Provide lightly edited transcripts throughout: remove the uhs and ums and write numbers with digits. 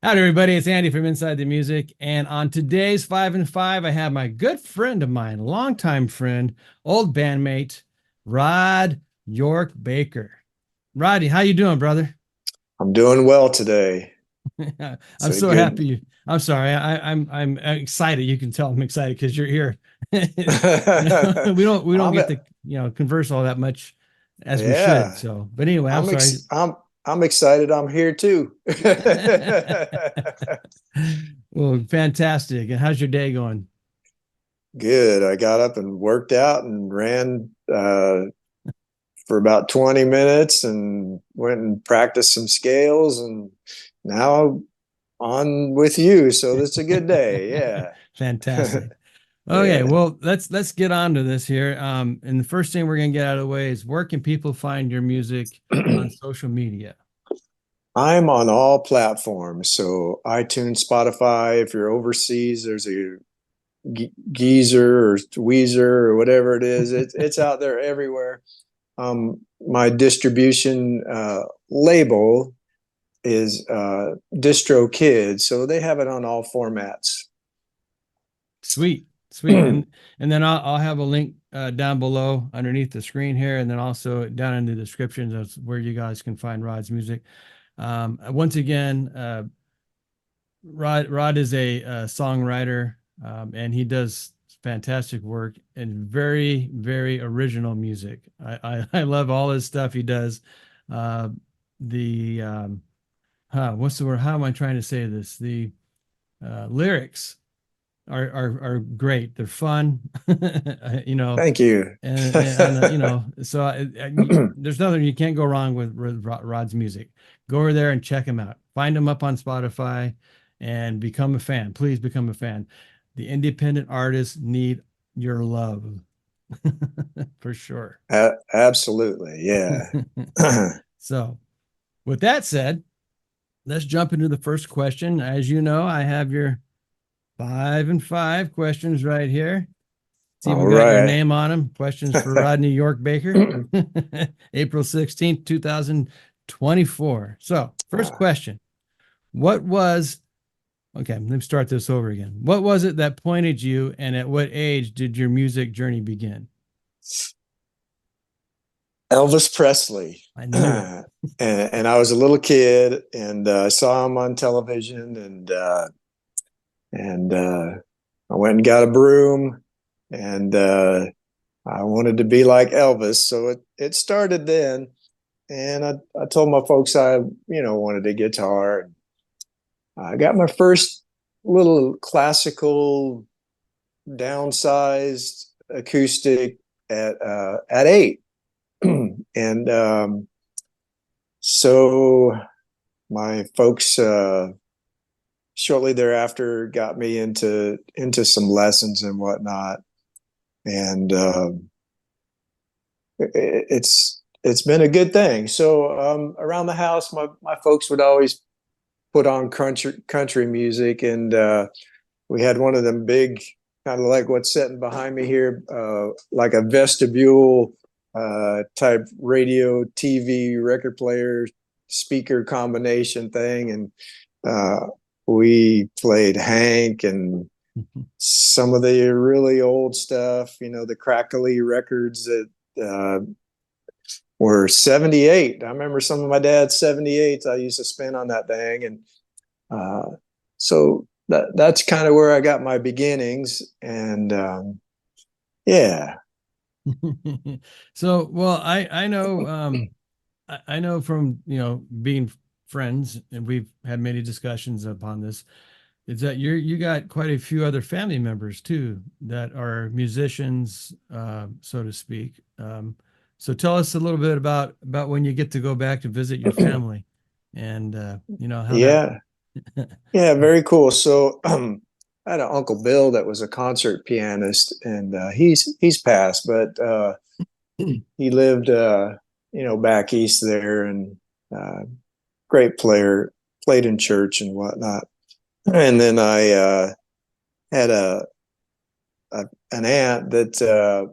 Howdy, everybody. It's Andy from Inside the Music. And on today's 5 and 5, I have my good friend of mine, longtime friend, old bandmate, Rod York Baker. Roddy, how you doing, brother? I'm doing well today. It's I'm a so good. happy. I'm sorry. I'm excited. You can tell I'm excited because you're here. We don't I'm get to converse all that much as we should. yeah. So, but anyway, I'm I'm sorry. ex I'm excited. I'm here too. Well, fantastic. And how's your day going? Good. I got up and worked out and ran for about 20 minutes and went and practiced some scales and now on with you. So that's a good day. Yeah. Fantastic. Okay, Yeah. well, let's get on to this here. And the first thing we're gonna get out of the way is where can people find your music on social media? I'm on all platforms. So iTunes, Spotify, if you're overseas, there's a Geezer or Weezer or whatever it is. It's out there everywhere. My distribution label is Distro Kids, so they have it on all formats. Sweet, sweet. And then I'll have a link down below underneath the screen here, and then also down in the description. That's where you guys can find Rod's music. Once again, Rod is a songwriter, and he does fantastic work and very, very original music. I love all his stuff he does. Uh, the what's the word? How am I trying to say this? The lyrics are great. They're fun, Thank you. so there's nothing you can't go wrong with Rod's music. Go over there and check him out. Find him up on Spotify and become a fan. Please become a fan. The independent artists need your love for sure. Absolutely, yeah. So, with that said, let's jump into the first question. As you know, I have your 5 and 5 questions right here. It's All even got your right. name on them. Questions for Rodney York Baker, April 16th, 2024. So, first question. What was, okay, let me start this over again. What was it that pointed you, and at what age did your music journey begin? Elvis Presley. I knew it. And I was a little kid and I saw him on television and I went and got a broom and I wanted to be like Elvis. So it started then. And I told my folks I wanted a guitar. I got my first little classical downsized acoustic at 8. And so my folks shortly thereafter got me into some lessons and whatnot. And it's been a good thing. So around the house, my folks would always put on country music, and we had one of them big, kind of like what's sitting behind me here, like a vestibule type radio, TV, record player, speaker combination thing, and uh, we played Hank and some of the really old stuff, the crackly records that were 78. I remember some of my dad's 78s I used to spin on that thing. And so that's kind of where I got my beginnings. And yeah. So, well, I know I know from being friends, and we've had many discussions upon this, is that you got quite a few other family members too that are musicians, so to speak. So tell us a little bit about when you get to go back to visit your family, and how that. Yeah. Yeah, very cool. So I had an Uncle Bill that was a concert pianist, and he's passed, but he lived back east there, and uh, great player, played in church and whatnot. And then I had an aunt that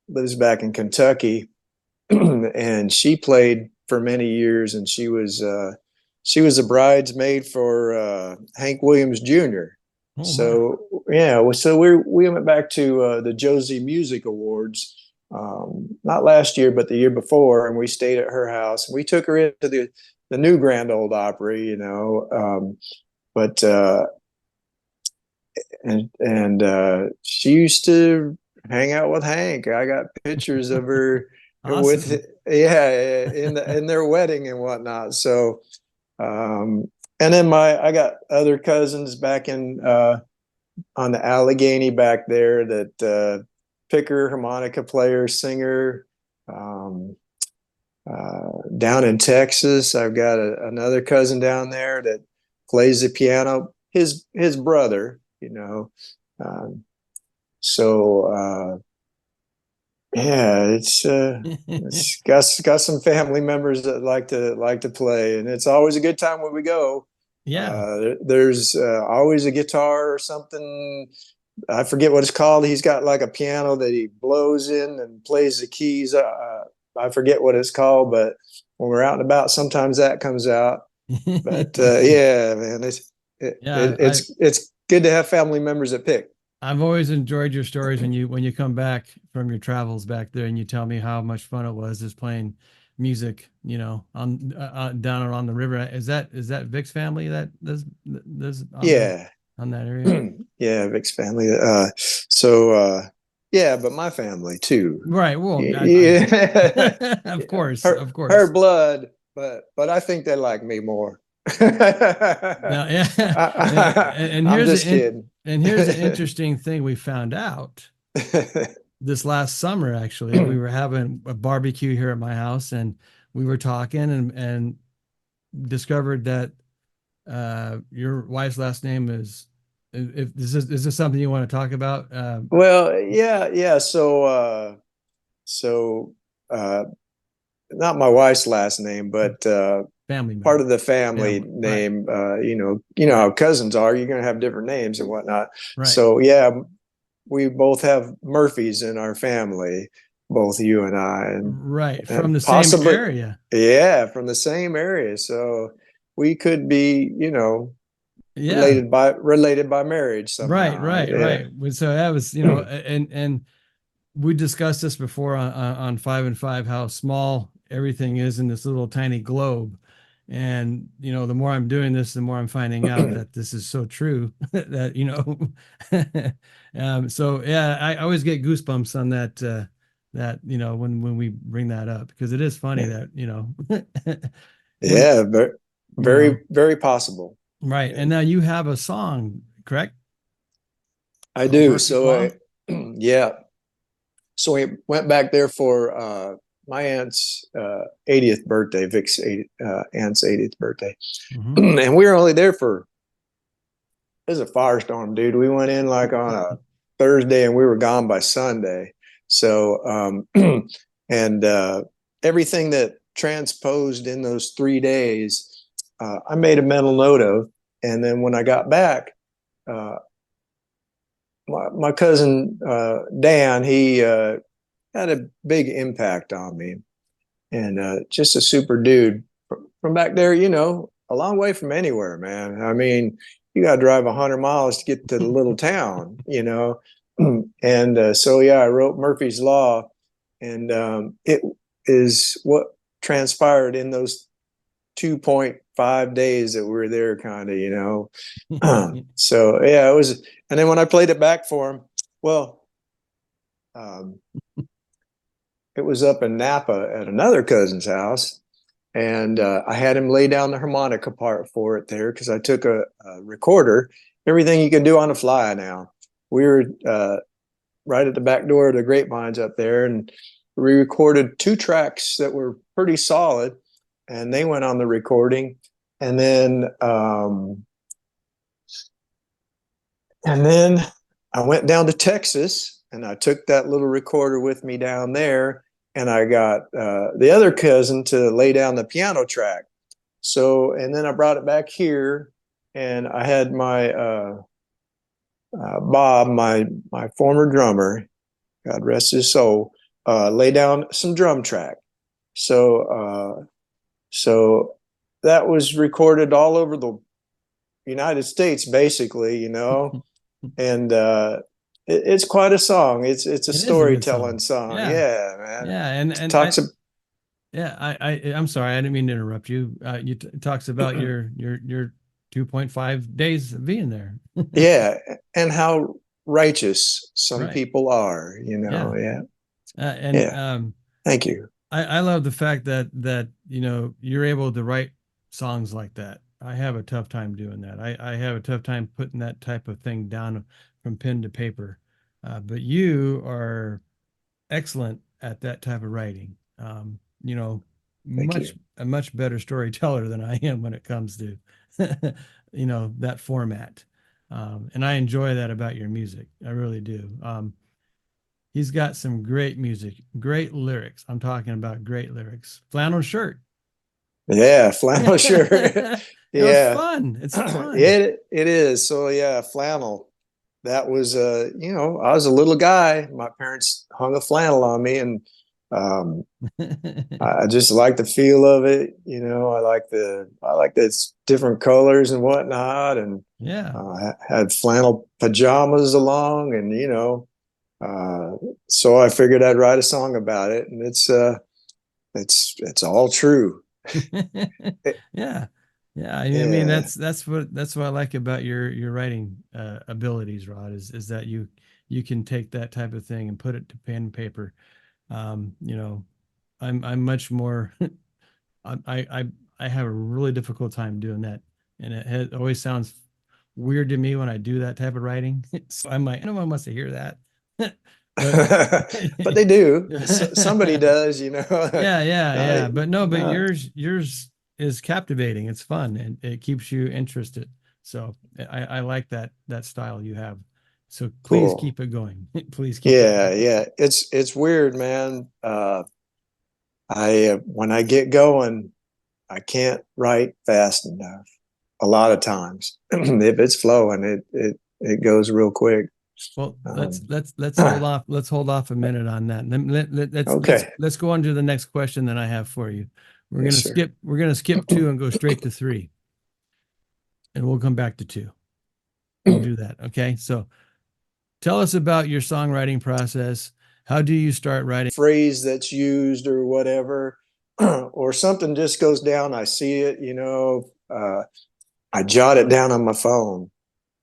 lives back in Kentucky, and she played for many years, and she was a bridesmaid for Hank Williams Jr. Oh my. So yeah, so we went back to the Josie Music Awards, not last year, but the year before, and we stayed at her house. We took her into the new Grand Ole Opry, you know, but she used to hang out with Hank. I got pictures of her with, Awesome. yeah, in their wedding and whatnot. So, and then I got other cousins back in on the Allegheny back there that picker, harmonica player, singer. Down in Texas, I've got another cousin down there that plays the piano. His brother, you know. So yeah, it's got some family members that like to play, and it's always a good time when we go. Yeah. There's always a guitar or something. I forget what it's called. He's got like a piano that he blows in and plays the keys. I forget what it's called, but when we're out and about, sometimes that comes out. But yeah, man, Yeah, it's good to have family members that pick. I've always enjoyed your stories when you come back from your travels back there and you tell me how much fun it was just playing music, you know, on down around the river. Is that Vic's family that there's on Yeah. on that area? Yeah, Vic's family. So yeah, but my family too. Right. Well, Yeah. of course, her of course. her blood, but I think they like me more. Now, yeah, and I'm here's just kidding. here's the interesting thing we found out this last summer. Actually, we were having a barbecue here at my house, and we were talking and discovered that your wife's last name is. If is this something you want to talk about? Well, yeah. So not my wife's last name, but Family part member, of the family family, right, name. You know how cousins are. You're going to have different names and whatnot. right, So yeah, we both have Murphys in our family, both you and I, right, from and the same possibly, area. yeah, from the same area. So we could be, you know, Yeah, related by marriage right, somehow. right, Yeah. right. So that was, you know, and we discussed this before on 5 and 5, how small everything is in this little tiny globe. And, you know, the more I'm doing this, the more I'm finding out that this is so true that, you know, so yeah, I always get goosebumps on that, you know, when we bring that up, because it is funny that, you know, when, Yeah, very, you know, very possible. right. And And now you have a song, correct? I Called do. Murphy's So, Law. yeah. So we went back there for my aunt's 80th birthday, Vic's aunt's 80th birthday. Hmm. And we were only there for, it was a firestorm, dude. We went in like on a Thursday and we were gone by Sunday. So, and everything that transposed in those 3 days, I made a mental note of. And then when I got back, my cousin Dan, he had a big impact on me, and just a super dude from back there. You know, a long way from anywhere, man. I mean, you got to drive 100 miles to get to the little town. You know, and so yeah, I wrote Murphy's Law, and it is what transpired in those 2.5 days that we were there, kind of, you know. So yeah, it was. And then when I played it back for him, well, um, it was up in Napa at another cousin's house, and I had him lay down the harmonica part for it there because I took a recorder, everything you can do on the fly now. We were right at the back door of the Grapevines up there, and we recorded 2 tracks that were pretty solid, and they went on the recording, and then I went down to Texas and I took that little recorder with me down there, and I got the other cousin to lay down the piano track. So, and then I brought it back here, and I had my Bob, my former drummer, God rest his soul, lay down some drum track. So that was recorded all over the United States, basically, you know, and it's quite a song. It's a It is a good storytelling song. song. Yeah. Yeah, man. Yeah. It talks Yeah, I'm sorry, I didn't mean to interrupt you. It talks about your 2.5 days of being there. yeah, and how righteous some Right. people are, you Yeah. know. Yeah. And Yeah. Thank you. I love the fact that you know you're able to write songs like that. I have a tough time doing that. I have a tough time putting that type of thing down from pen to paper. But you are excellent at that type of writing. You know, Thank you. a much better storyteller than I am when it comes to, you know, that format. And I enjoy that about your music. I really do. He's got some great music, great lyrics. I'm talking about great lyrics. Flannel shirt. Yeah, flannel shirt. It was Yeah. fun. It's fun. It is. So yeah, flannel. That was you know, I was a little guy. My parents hung a flannel on me, and um I just like the feel of it. You know, I like the different colors and whatnot, and Yeah. had flannel pajamas along, and you know, so I figured I'd write a song about it, and it's all true. Yeah. Yeah. I mean, Yeah, that's what I like about your writing abilities, Rod, is that you can take that type of thing and put it to pen and paper. You know, I'm much more I I I have a really difficult time doing that, and it always sounds weird to me when I do that type of writing. So I'm like, no one wants to hear that, but but they do. Somebody does, you know. yeah. But no, but No, yours is captivating. It's fun and it keeps you interested. So I like that style you have. So please cool. keep it going. Please keep it Yeah, going. yeah. It's weird, man. I when I get going, I can't write fast enough. A lot of times, if it's flowing, it goes real quick. Well, Um, let's hold off. Let's hold off a minute on that. okay. Let's go on to the next question that I have for you. Yes, sir. We're gonna skip two and go straight to three, and we'll come back to two. We'll do that. Okay. So tell us about your songwriting process. How do you start writing? Phrase that's used or whatever, or something just goes down. I see it, you know. I jot it down on my phone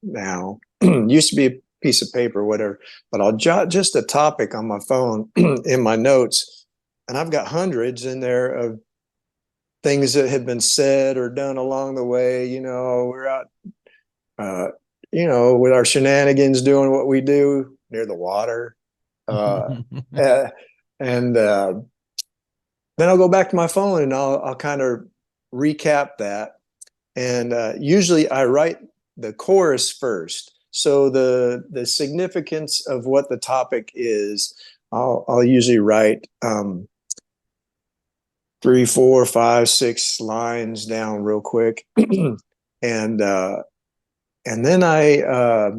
now. Used to be a piece of paper, or whatever, but I'll jot just a topic on my phone in my notes, and I've got hundreds in there of things that have been said or done along the way. You know, we're out, uh, you know, with our shenanigans, doing what we do near the water, uh, uh, and then I'll go back to my phone and I'll kind of recap that. And usually I write the chorus first. So the significance of what the topic is, I'll usually write 3, 4, 5, 6 lines down real quick, and then I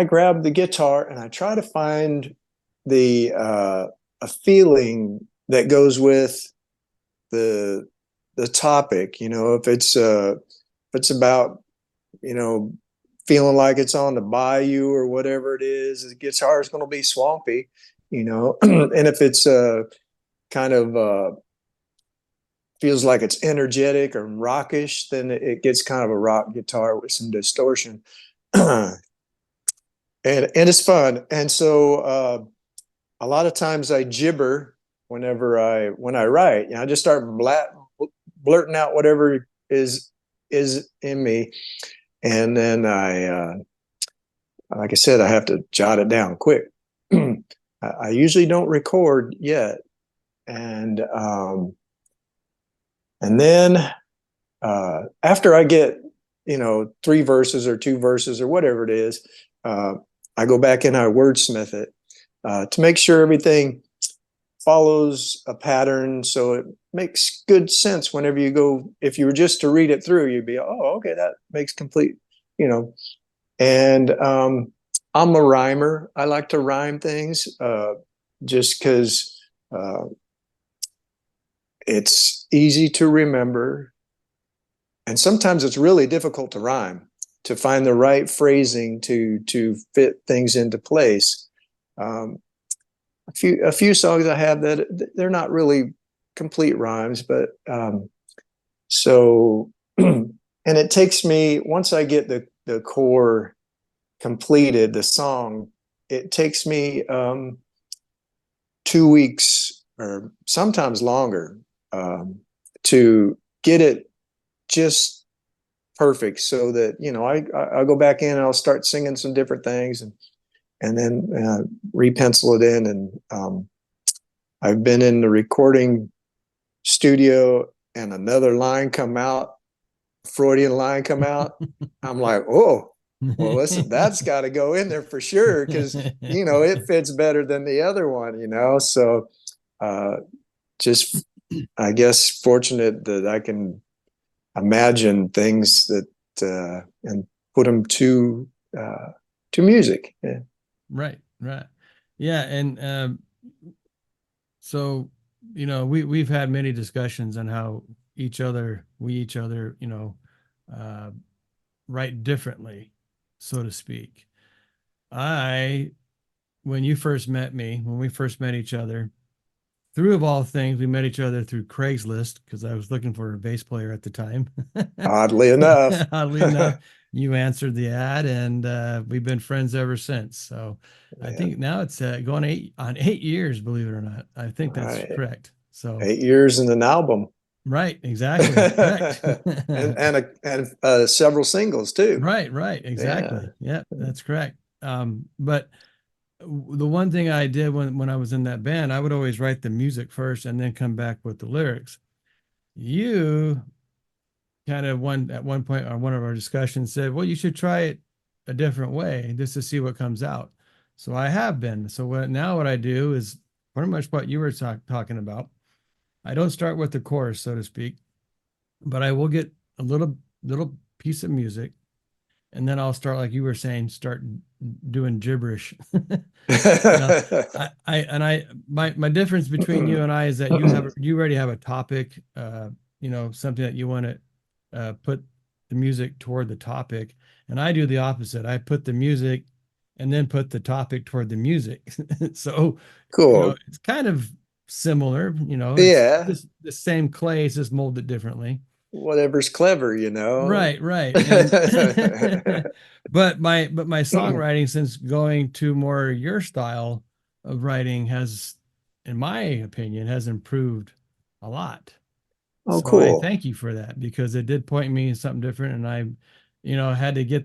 grab the guitar and I try to find the a feeling that goes with the topic. You know, if it's about, you know, feeling like it's on the bayou or whatever it is, the guitar is going to be swampy, you know. And if it's kind of feels like it's energetic or rockish, then it gets kind of a rock guitar with some distortion. And it's fun. And so a lot of times I gibber when I write. You know, I just start blurting out whatever is in me, and then like I said, I have to jot it down quick. I usually don't record yet, and then after I get, you know, 3 verses or 2 verses or whatever it is, I go back and I wordsmith it to make sure everything follows a pattern, so it makes good sense whenever you go. If you were just to read it through, you'd be, oh, okay, that makes complete, you know. And I'm a rhymer. I like to rhyme things, just because it's easy to remember. And sometimes it's really difficult to rhyme, to find the right phrasing to fit things into place. A few songs I have that they're not really complete rhymes, but so and it takes me, once I get the core completed, the song, it takes me 2 weeks or sometimes longer to get it just perfect, so that, you know, I'll go back in and I'll start singing some different things, and then repencil it in. And I've been in the recording studio and another line come out, Freudian line come out. I'm like, oh, well, listen, that's got to go in there for sure, because, you know, it fits better than the other one, you know. So just, I guess, fortunate that I can imagine things that and put them to music. Yeah. Right, right. Yeah, and so, you know, we've had many discussions on how we each other, you know, write differently, so to speak. I, when you first met me, when we first met each other, through of all things, we met each other through Craigslist because I was looking for a bass player at the time. Oddly enough. Oddly enough, you answered the ad, and we've been friends ever since. So I Yeah. think now it's going on 8 years, believe it or not. I think that's Right. correct. So 8 years in an album. right, exactly, correct. and several singles too. Right, right, Yeah. exactly. Yeah, that's correct. But the one thing I did when I was in that band, I would always write the music first and then come back with the lyrics. You kind of at one point on one of our discussions said, well, you should try it a different way just to see what comes out. So I have been. So what I do is pretty much what you were talking about. I don't start with the chorus, so to speak, but I will get a little piece of music, and then I'll start, like you were saying, start doing gibberish. You know, my difference between you and I is that you already have a topic, you know, something that you want to put the music toward the topic, and I do the opposite. I put the music and then put the topic toward the music. So, you know, Cool. it's kind of similar. You know, it's Yeah. just the same clay, it's just molded differently. Whatever's clever, you know. Right, right. And but my songwriting, since going to more your style of writing, has, in my opinion, has improved a lot. Oh, So I cool. thank you for that, because it did point me in something different, and I, you know, had to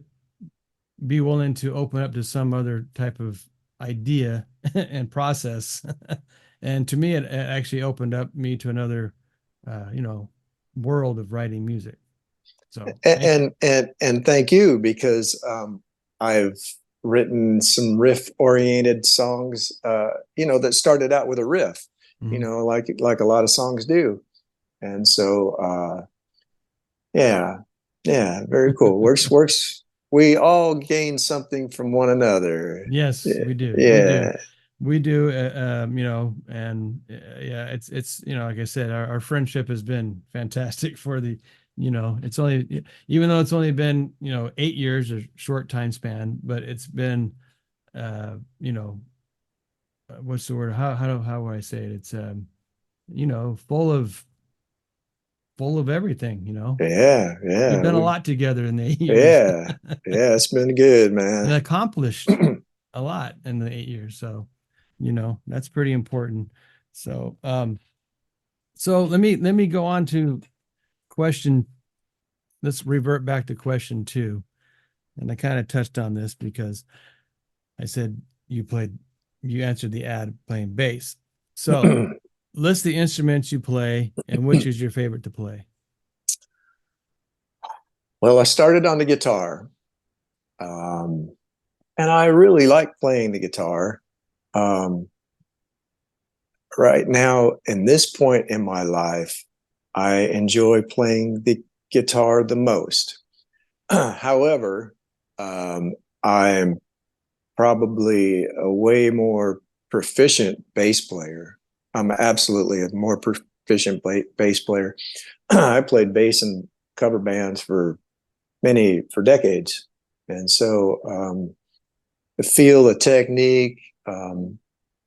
be willing to open up to some other type of idea and process. And to me, it actually opened up me to another, you know, world of writing music. So thank you. And thank you, because I've written some riff oriented songs, you know, that started out with a riff, you Mhm. know, like a lot of songs do. And so yeah, yeah, very cool. Works. We all gain something from one another. Yes, Yeah. we do. We do. Yeah. We do. You know, and yeah, it's, you know, like I said, our friendship has been fantastic for the, you know, it's only, even though it's only been, you know, 8 years, a short time span, but it's been, you know, what's the word? How would I say it? It's, you know, full of everything, you know. Yeah. We've Yeah. done a lot together in the 8 years Yeah. Yeah. It's been good, and man. accomplished a lot in the 8 years. So, you know, that's pretty important. So, so let me go on to question. Let's revert back to question two. And I kind of touched on this because I said you answered the ad playing bass. So list the instruments you play and which is your favorite to play. Well, I started on the guitar, um, and I really like playing the guitar. Um, right now, in this point in my life, I enjoy playing the guitar the most. However, I'm probably a way more proficient bass player. I'm absolutely a more proficient bass player. I played bass in cover bands for decades. And so the feel, the technique,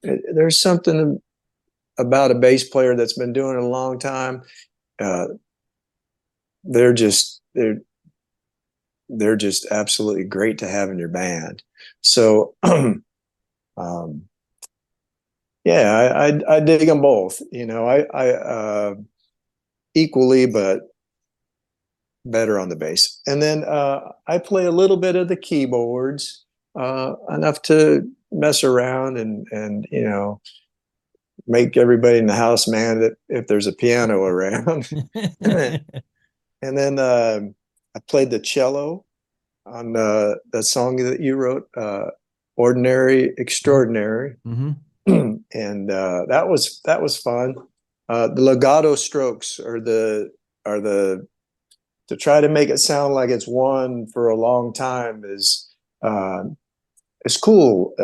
there's something about a bass player that's been doing it a long time. They're just absolutely great to have in your band. So yeah, I dig them both. I equally, but better on the bass. And then I play a little bit of the keyboards, enough to mess around and make everybody in the house mad if there's a piano around. And then I played the cello on that song that you wrote, "Ordinary Extraordinary." Mm-hmm. And that was fun. The legato strokes are the to try to make it sound like it's one for a long time is cool,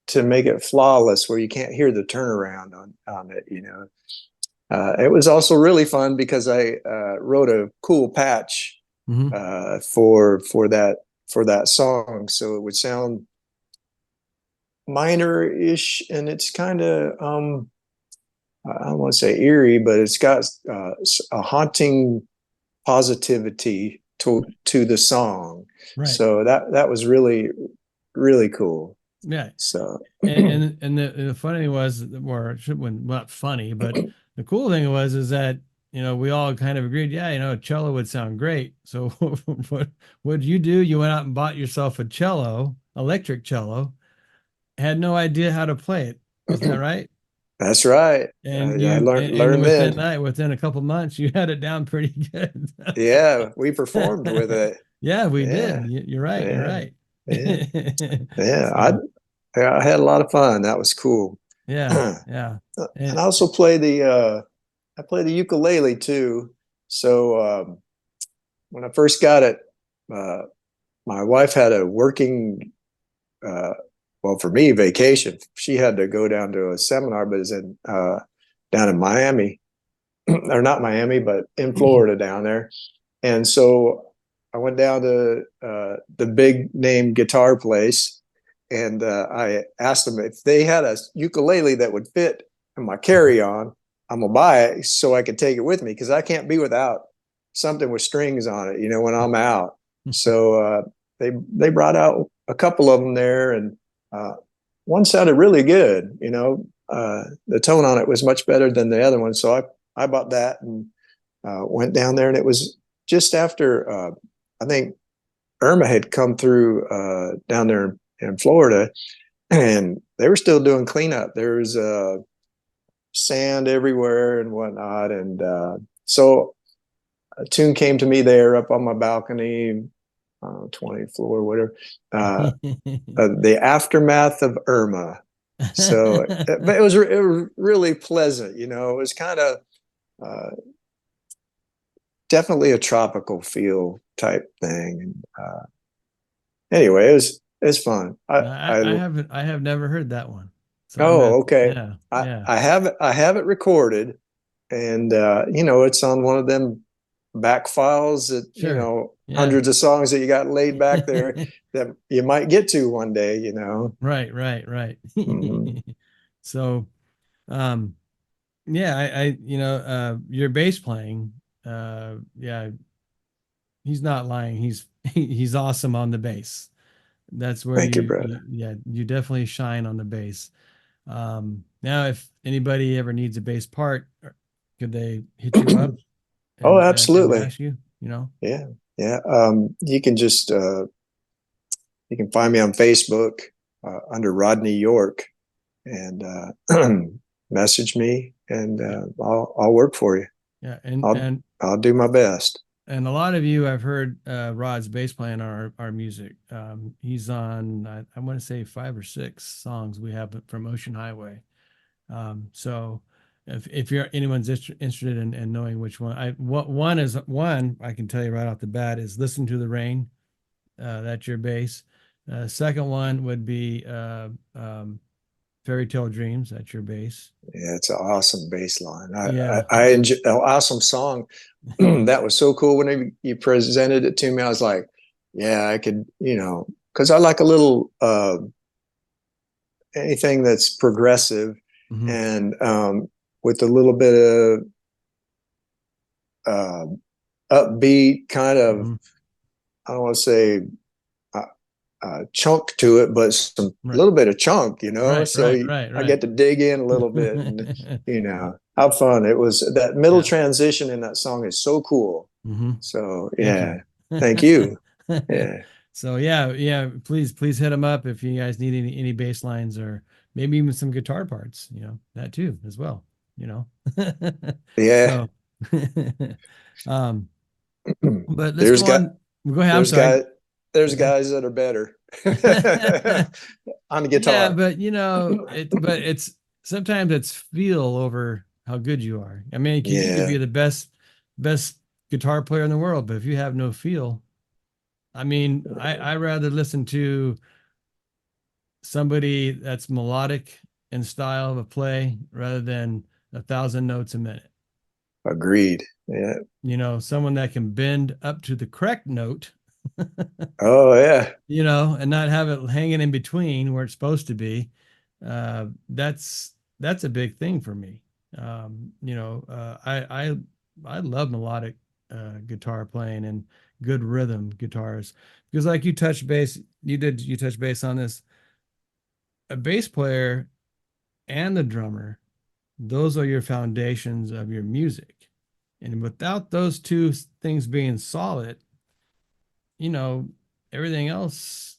to make it flawless where you can't hear the turnaround on it. It was also really fun because I wrote a cool patch for that song, so it would sound minor-ish, and it's kind of I don't want to say eerie, but it's got a haunting positivity to the song. Right. So that was really, really cool. Yeah. So and the funny thing was, or not funny, but the cool thing is that we all kind of agreed, yeah, a cello would sound great. So what did you do? You went out and bought yourself a cello, electric cello, had no idea how to play it. Isn't that right? That's right. And I learned within a couple months, you had it down pretty good. Yeah, we performed with it. Yeah, we did. You're right. Yeah. You're right. Yeah. I had a lot of fun. That was cool. Yeah. Yeah. And I also play the ukulele too. So when I first got it, my wife had a working, well, for me, vacation. She had to go down to a seminar, but it's down in Miami, or not Miami, but in Florida down there. And so I went down to the big name guitar place, and I asked them if they had a ukulele that would fit in my carry-on. I'm gonna buy it so I could take it with me, because I can't be without something with strings on it, when I'm out. So they brought out a couple of them there, and one sounded really good. The tone on it was much better than the other one, so I bought that and went down there, and it was just after I think Irma had come through down there in Florida, and they were still doing cleanup. There was sand everywhere and whatnot, and so a tune came to me there up on my balcony, 20th floor, whatever. The Aftermath of Irma. So, but it was really pleasant. It was kind of definitely a tropical feel type thing. And anyway, it's fun. I have never heard that one. So okay. Yeah, I have it recorded, and it's on one of them back files that hundreds of songs that you got laid back there that you might get to one day. Right. Mm-hmm. So yeah, your bass playing, yeah, he's not lying. He's awesome on the bass. That's where Thank you, brother. You definitely shine on the bass. Now, if anybody ever needs a bass part, could they hit you up? Oh, absolutely. And ask you, Yeah. You can just you can find me on Facebook under Rodney York, and message me, and I'll work for you. Yeah, I'll do my best. And a lot of you, I've heard Rod's bass playing our music. He's on, I want to say 5 or 6 songs we have from Ocean Highway. So if anyone's interested in knowing which one, one I can tell you right off the bat is "Listen to the Rain." That's your bass. Second one would be Fairy Tale Dreams. That's your bass. Yeah, it's an awesome bass line. Yeah. I enjoy an awesome song. That was so cool when you presented it to me. I was like, yeah, I could, because I like a little anything that's progressive Mhm. and with a little bit of upbeat kind of, Mhm. I don't want to say chunk to it, but some Right. little bit of chunk, Right. so Right. Right. I Right. get to dig in a little bit and have fun. It was that middle Yeah. transition in that song is so cool. Mhm. So Thank yeah, you. thank you. Yeah, So yeah, please hit them up if you guys need any bass lines or maybe even some guitar parts, that too as well, you know. yeah. So um but let's There's go got on. Go ahead. I'm there's sorry. guys there's Okay. guys that are better on the Yeah, guitar. but it's sometimes it's feel over how good you are. I mean, because you could Yeah, be the best guitar player in the world, but if you have no feel, I mean, I rather listen to somebody that's melodic in style of a play rather than 1,000 notes a minute. agreed. Yeah. Someone that can bend up to the correct note, Oh yeah. and not have it hanging in between where it's supposed to be. That's a big thing for me. I love melodic guitar playing and good rhythm guitars because, like you touch bass on this. A bass player and the drummer, those are your foundations of your music. And without those two things being solid, you know, everything else,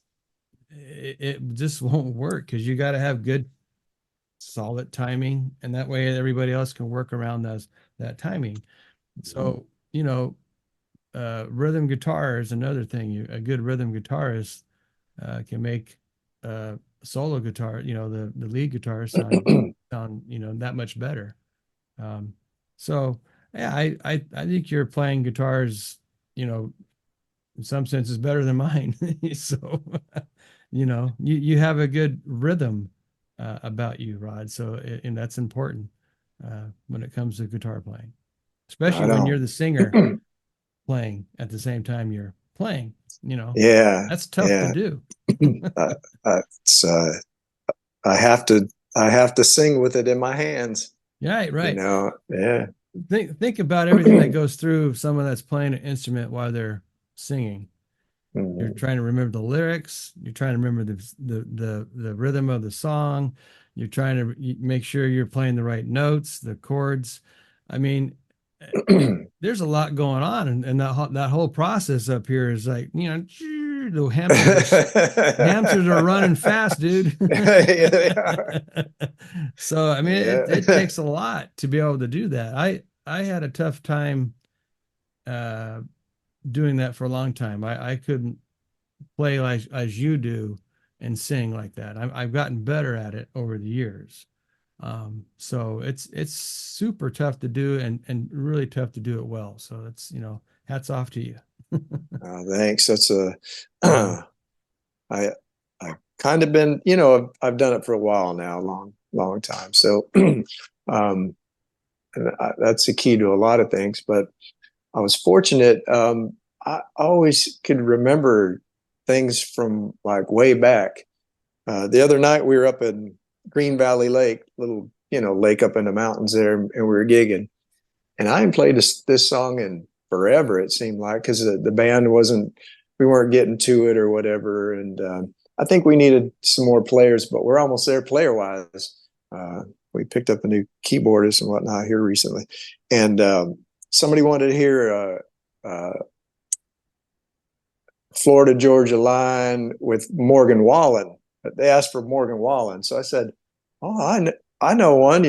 it just won't work because you got to have good, solid timing. And that way everybody else can work around that timing. So, rhythm guitar is another thing. A good rhythm guitarist can make solo guitar, the lead guitar sound that much better. Um, so yeah, I think your playing guitars, in some senses better than mine. So you have a good rhythm about you, Rod. So and that's important when it comes to guitar playing, especially Right when you're on. the singer playing at the same time you're playing. Yeah, That's tough to yeah. do. It's I have to sing with it in my hands. Right, right. Yeah. Think about everything that goes through someone that's playing an instrument while they're singing. You're Mhm. trying to remember the lyrics. You're trying to remember the rhythm of the song. You're trying to make sure you're playing the right notes, the chords. I mean, there's a lot going on, and that whole process up here is like the hamsters are running fast, dude. Yeah, they are. So I mean, it Yeah. takes a lot to be able to do that. I had a tough time uh, doing that for a long time. I couldn't play like as you do and sing like that. I've gotten better at it over the years. So it's super tough to do and really tough to do it well. So it's hats off to you. Thanks. That's a Yeah. I I kind of been, I've done it for a while now, long time. So um and that's the key to a lot of things, but I was fortunate. I always could remember things from like way back. The other night we were up in Green Valley Lake, little lake up in the mountains there, and we were gigging. And I hadn't played this song in forever. It seemed like because the band we weren't getting to it or whatever. And I think we needed some more players, but we're almost there player wise. We picked up a new keyboardist and whatnot here recently, and somebody wanted to hear Florida Georgia Line with Morgan Wallen. They asked for Morgan Wallen, so I said, "Oh, I know one,"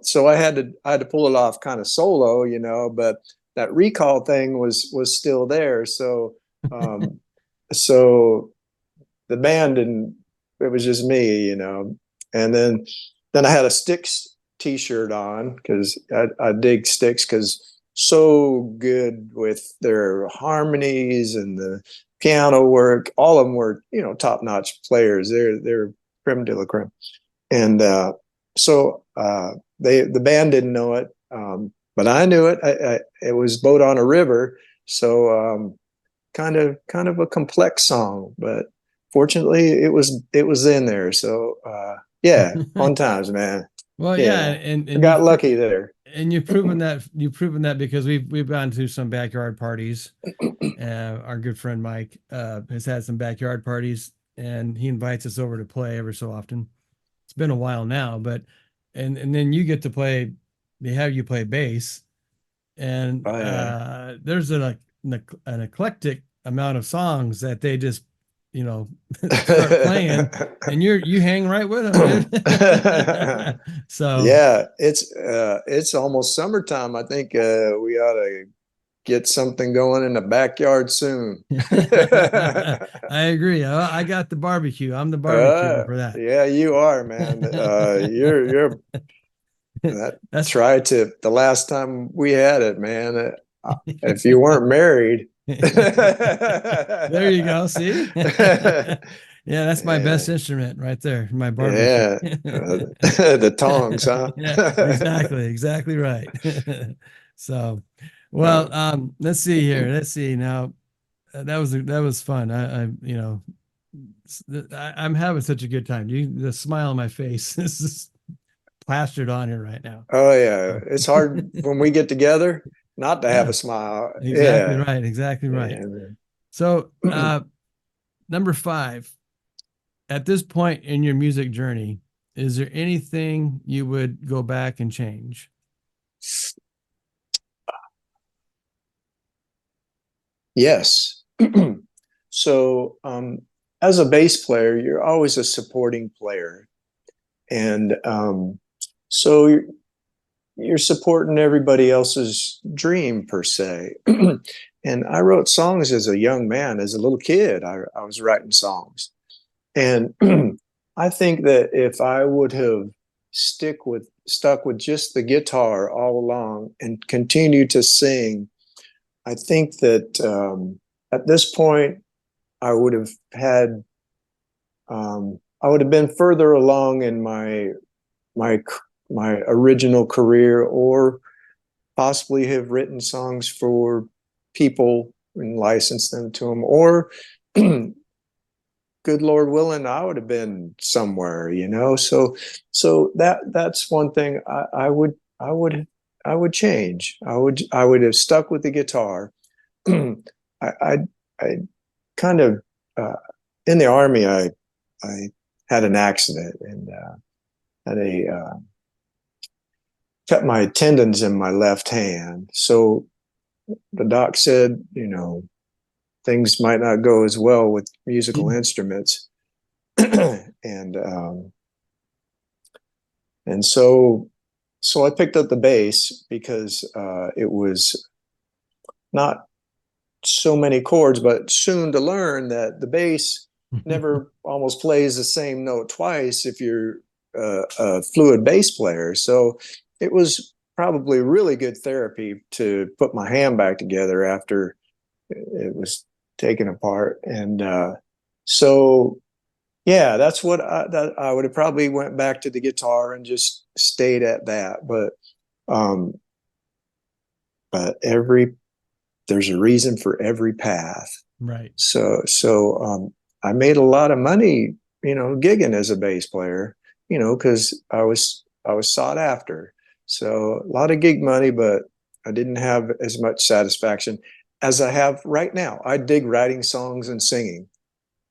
So I had to pull it off kind of solo, but that recall thing was still there. So um, so the band didn't. It was just me, and then I had a Styx T-shirt on because I dig Styx because so good with their harmonies and the piano work. All of them were top notch players. They're creme de la creme. and the band didn't know it, but I knew it. It was Boat on a River, so kind of a complex song, but fortunately it was in there. So yeah, fun times, man. Well, yeah, Yeah, I and got lucky there. you've proven that because we've gone to some backyard parties. Our good friend Mike has had some backyard parties, and he invites us over to play ever so often. It's been a while now, but and then you get to play. They have you play bass, and Oh yeah. there's an eclectic amount of songs that they just start playing, and you hang right with them, dude. So Yeah, it's almost summertime. I think we ought to get something going in the backyard soon. I agree. I got the barbecue. I'm the barbecue for that. Yeah, you are, man. You're that That's try to the last time we had it, man. If you weren't married. there you go. See? Yeah, that's my Yeah, best instrument right there, my barbecue. yeah. The tongs, huh? Yeah, exactly right. So, well, let's see here. Let's see now. That was fun. I'm having such a good time. The smile on my face is just plastered on here right now. Oh yeah, it's hard when we get together not to have Yeah, a smile. exactly Yeah, right. Exactly right. yeah. So, number 5, at this point in your music journey, is there anything you would go back and change? Yes. So, as a bass player, you're always a supporting player, and so you're supporting everybody else's dream per se. And I wrote songs as a young man, as a little kid. I was writing songs, and I think that if I would have stuck with just the guitar all along and continued to sing, I think that at this point I would have had I would have been further along in my my original career, or possibly have written songs for people and licensed them to them, or good Lord willing, I would have been somewhere, you know. So that's one thing I would change. I would have stuck with the guitar. I I kind of in the army. I had an accident and had a cut my tendons in my left hand. So the doc said, you know, things might not go as well with musical instruments, and and so I picked up the bass because it was not so many chords, but soon to learn that the bass never almost plays the same note twice if you're a fluid bass player. So it was probably really good therapy to put my hand back together after it was taken apart. And so yeah, that's what that I would have probably went back to the guitar and just stayed at that. Um, but there's a reason for every path. Right. So I made a lot of money, you know, gigging as a bass player, you know, because I was sought after. So a lot of gig money, but I didn't have as much satisfaction as I have right now. I dig writing songs and singing,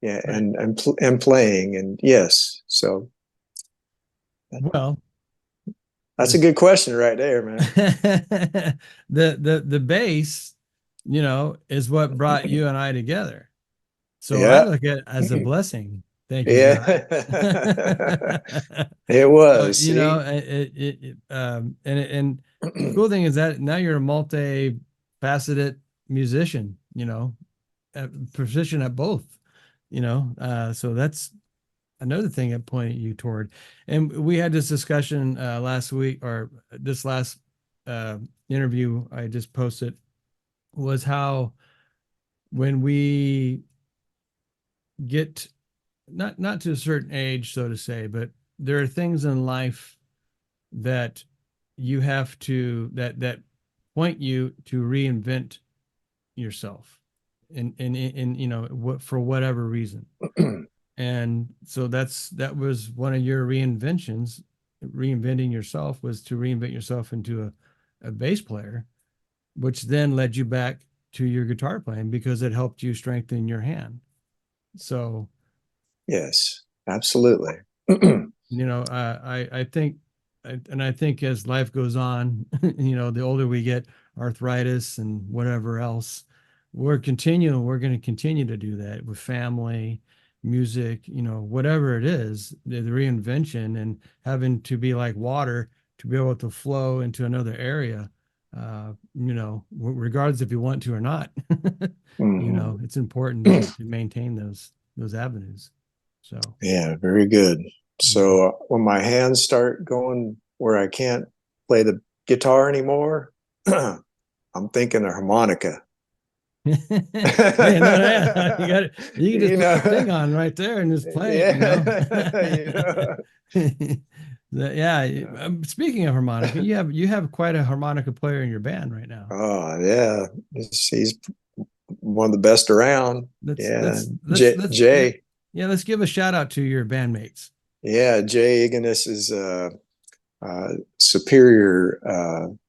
yeah, Right. and playing, and yes. So Well, that's a good question right there, man. the bass, is what brought you and I together. So I Yeah, look at it as a blessing. Thank you, God. yeah. It was. See, And the cool thing is that now you're a multi-faceted musician, proficient at both, so that's another thing it pointed you toward. And we had this discussion last week, or this last interview I just posted, was how when we get not to a certain age, so to say, but there are things in life that you have to that point you to reinvent yourself, and you know what, for whatever reason. And so that was one of your reinventions. Reinventing yourself was to reinvent yourself into a bass player, which then led you back to your guitar playing because it helped you strengthen your hand. So Yes, absolutely. you know, I think, and I think as life goes on, you know, the older we get, arthritis and whatever else, we're going to continue to do that with family, music, you know, whatever it is, the reinvention and having to be like water to be able to flow into another area. You know, regardless if you want to or not, you Hmm. know, it's important to maintain those avenues. So, Yeah, very good. yeah. So when my hands start going where I can't play the guitar anymore, I'm thinking a harmonica. Hey, no, yeah, you got it. You can just You put the know, thing on right there and just play it, you know. yeah, you know. Yeah. Speaking of harmonica, you have quite a harmonica player in your band right now. Oh yeah, he's one of the best around. Let's Yeah, let's let's let's let, Jay. yeah, let's give a shout out to your bandmates. Yeah, Jay Ignus is superior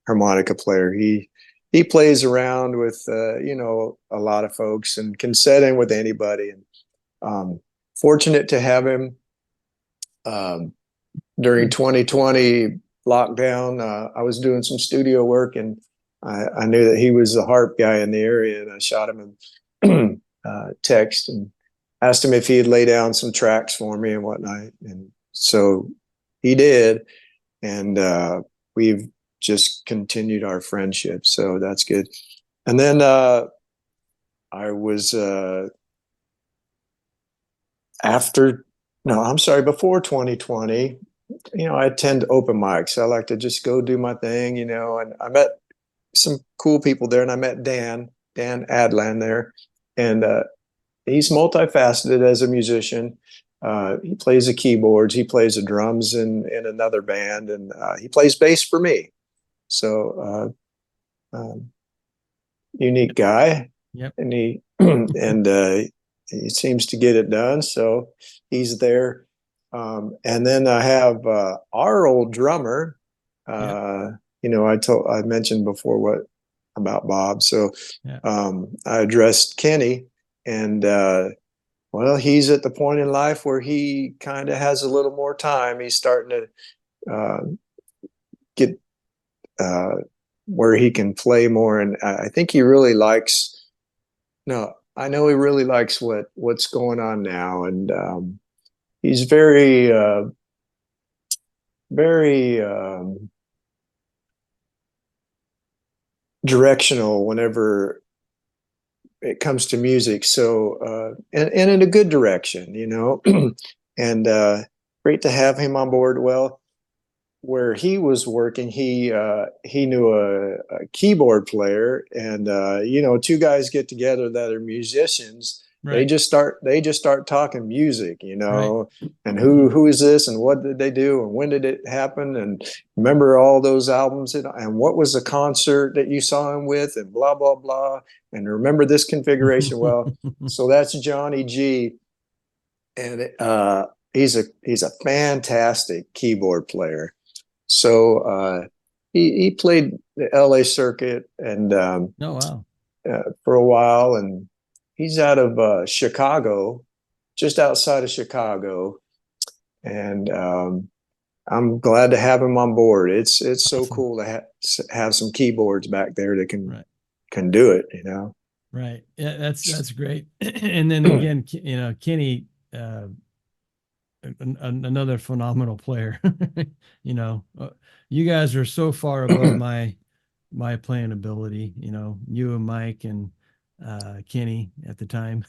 harmonica player. He plays around with you know, a lot of folks and can set in with anybody. And fortunate to have him um, during 2020 lockdown. I was doing some studio work and I knew that he was the harp guy in the area, and I shot him a text and asked him if he'd lay down some tracks for me and whatnot. And so he did, and we've just continued our friendship. So that's good. And then I was after, no, I'm sorry, before 2020, you know, I attend open mics. I like to just go do my thing, you know, and I met some cool people there, and I met Dan Adlan there, and he's multifaceted as a musician. He plays the keyboards, he plays the drums in another band, and he plays bass for me. So unique guy, Yep. and he and he seems to get it done. So he's there. And then I have our old drummer. Yep. You know, I mentioned before what about Bob. So Yeah. I addressed Kenny, and well, he's at the point in life where he kind of has a little more time. He's starting to get where he can play more, and I think he really likes. No, I know he really likes what's going on now, and he's very directional whenever it comes to music. So and in a good direction, you know, and great to have him on board. Well, where he was working, he knew a keyboard player, and you know, two guys get together that are musicians. Right. They just start talking music, you Right. know, and who is this, and what did they do, and when did it happen, and remember all those albums, and what was the concert that you saw him with, and blah blah blah, and remember this configuration. Well, so that's Johnny G, and he's a fantastic keyboard player. So he played the LA circuit and Oh wow. for a while, and he's out of Chicago, just outside of Chicago, and I'm glad to have him on board. It's so Awesome. cool to have some keyboards back there that Right. can do it, you know. Right. Yeah, that's great. And then again, you know, Kenny, another phenomenal player. You know, you guys are so far above my playing ability. You know, you and Mike and Kenny at the time,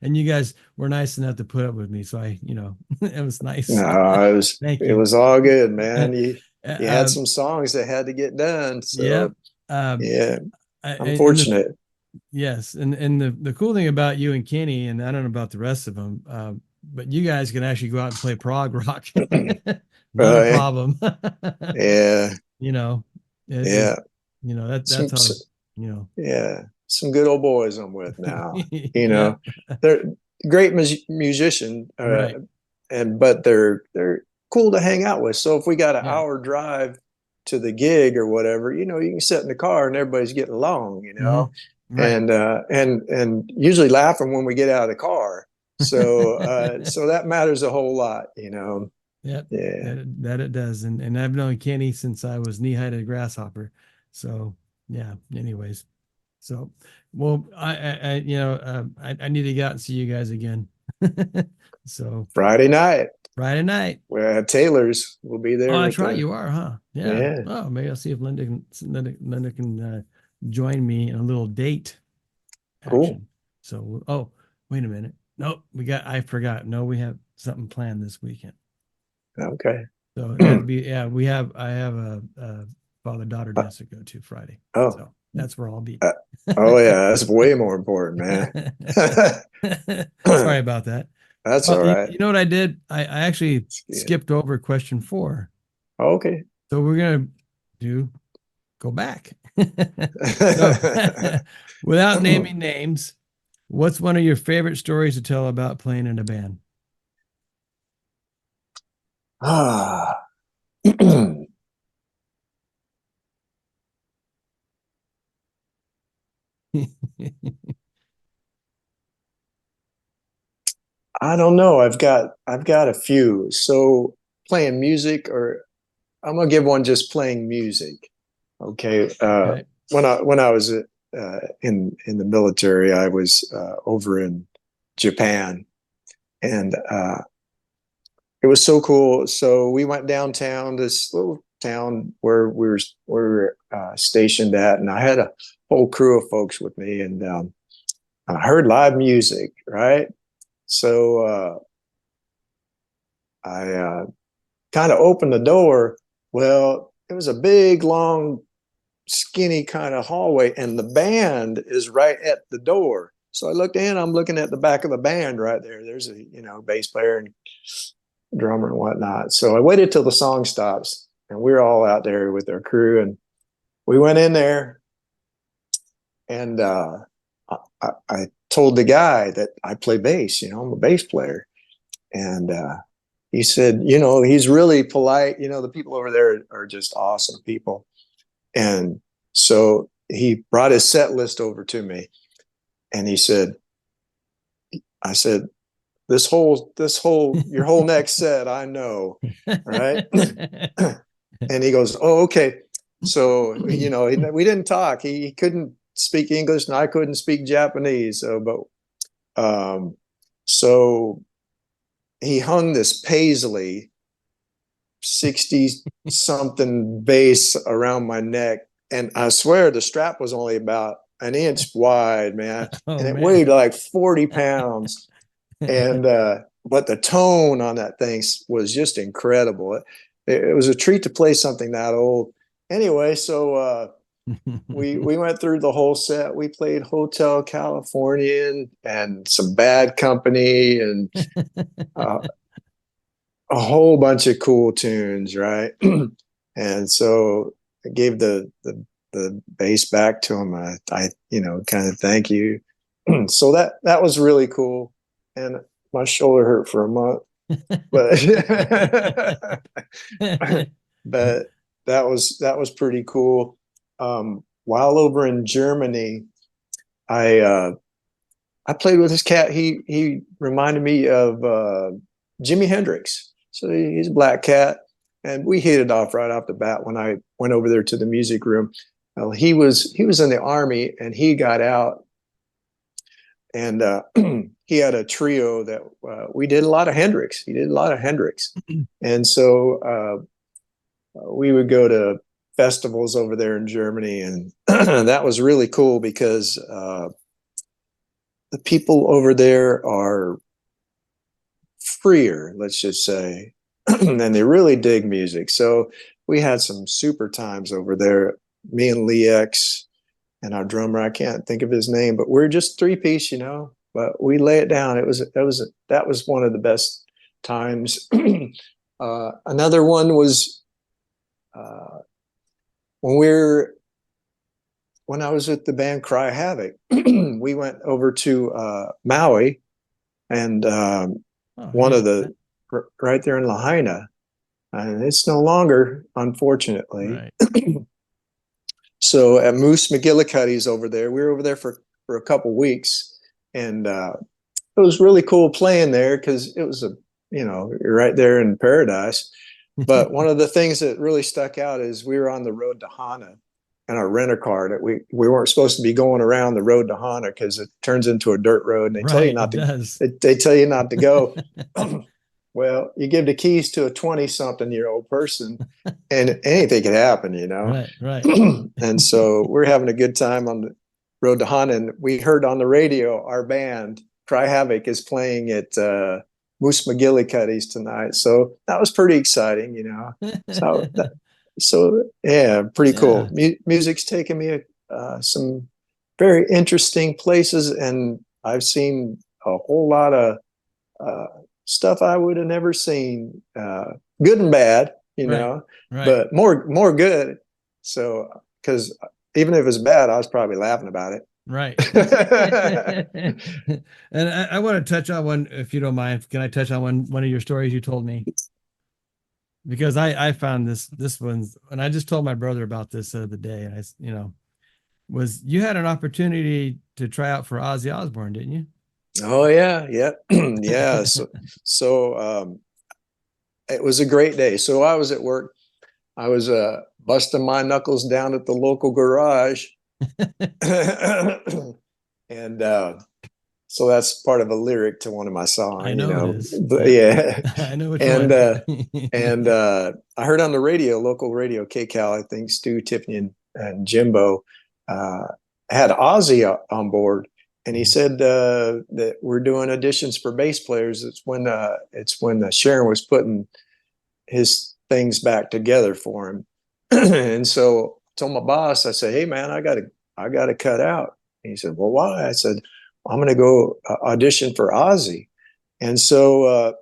and you guys were nice enough to put up with me. So you know, it was nice. No, Thank it you. was all good, man. You had Um, some songs that had to get done, yeah. so Um, yeah, I'm and the fortunate. Yes, and the cool thing about you and Kenny, and I don't know about the rest of them, but you guys can actually go out and play prog rock. Not a Right. problem. Yeah. You know, Yeah. that's how, Some, you know. yeah. Some good old boys I'm with now. Yeah. They're great musician, Right. but they're cool to hang out with. So if we got an Yeah. hour drive to the gig or whatever, you can sit in the car and everybody's getting along, Right. and usually laughing when we get out of the car. So that matters a whole lot. Yep. Yeah. That it does. And I've known Kenny since I was knee high to a grasshopper. So yeah. Anyways. So well, I need to get out and see you guys again. So Friday night, Friday night. we're at Taylor's. We'll be Oh, there with that's right. the You are, huh? Yeah. yeah. Oh, maybe I'll see if Linda can join me in a little date Cool. action. So, oh, wait a minute. Nope, I forgot. No, we have something planned this weekend. Okay. So that'd be, yeah, I have a father-daughter dance to go to Friday. Oh, So that's where I'll be. oh yeah, that's way more important, man. Sorry about that. That's Well, all right. you know what I did? I actually Yeah. skipped over question 4. Okay. So we're gonna go back. So, without naming names, what's one of your favorite stories to tell about playing in a band? Ah. I don't know. I've got a few. So playing music, or I'm gonna give one just playing music. Okay. Okay. When I was in the military, I was over in Japan, and it was so cool. So we went downtown, this little town where we were stationed at, and I had a whole crew of folks with me, and I heard live music, right? So I kind of opened the door. Well, it was a big, long, skinny kind of hallway, and the band is right at the door. So I looked in, I'm looking at the back of the band right there. There's a, bass player and drummer and whatnot. So I waited till the song stops, and we were all out there with our crew, and we went in there, and I told the guy that I play bass, I'm a bass player. And he said, he's really polite. The people over there are just awesome people. And so he brought his set list over to me, and I said, your whole next set, I know. Right. And he goes, oh, okay. So, we didn't talk. He couldn't speak English and I couldn't speak Japanese. So he hung this Paisley 60 something bass around my neck. And I swear the strap was only about an inch wide, man. Oh, and it man. weighed like 40 pounds. And, but the tone on that thing was just incredible. It was a treat to play something that old. Anyway, so we went through the whole set. We played Hotel California and some Bad Company and a whole bunch of cool tunes, right? And so I gave the bass back to him. I kind of thank you. So that was really cool. And my shoulder hurt for a month, but but that was pretty cool. While over in Germany, I played with this cat. He reminded me of Jimi Hendrix. So he's a black cat, and we hit it off right off the bat when I went over there to the music room. He was in the Army, and he got out, and he had a trio that we did a lot of Hendrix. He did a lot of Hendrix, and so we would go to festivals over there in Germany, and that was really cool because the people over there are freer, let's just say, and they really dig music. So we had some super times over there. Me and Lee X and our drummer, I can't think of his name, but we're just 3-piece, but we lay it down. That was one of the best times. Another one was when I was with the band Cry Havoc. We went over to Maui, and one of the right there in Lahaina, and it's no longer, unfortunately. Right. So at Moose McGillicuddy's over there, we were over there for a couple weeks, and it was really cool playing there because it was you're right there in paradise. But one of the things that really stuck out is we were on the road to Hana in our renter car. That we weren't supposed to be going around the road to Hana because it turns into a dirt road, and they tell you not to. They tell you not to go. Well, you give the keys to a 20-something-year-old person, and anything could happen, Right. And so we're having a good time on the road to Hana, and we heard on the radio our band Cry Havoc is playing at Moose McGillicuddy's tonight. So that was pretty exciting, So yeah, pretty cool. Music's taken me some very interesting places, and I've seen a whole lot of stuff I would have never seen, good and bad, Right. but more good. So, because even if it's bad, I was probably laughing about it. Right. And I want to touch on one, if you don't mind. Can I touch on one of your stories you told me? Because I found this one's, and I just told my brother about this the other day, and was you had an opportunity to try out for Ozzy Osbourne, didn't you? Oh yeah. Yeah. So it was a great day. So I was at work. I was busting my knuckles down at the local garage. And so that's part of a lyric to one of my songs. I know it is. Yeah. I know which one. And I heard on the radio, local radio, KCAL, I think Stu, Tiffany, and Jimbo had Ozzy on board. And he said that we're doing auditions for bass players. It's when Sharon was putting his things back together for him. And so I told my boss, I said, "Hey man, I gotta cut out." And he said, "Well, why?" I said, "I'm gonna go audition for Ozzy." And so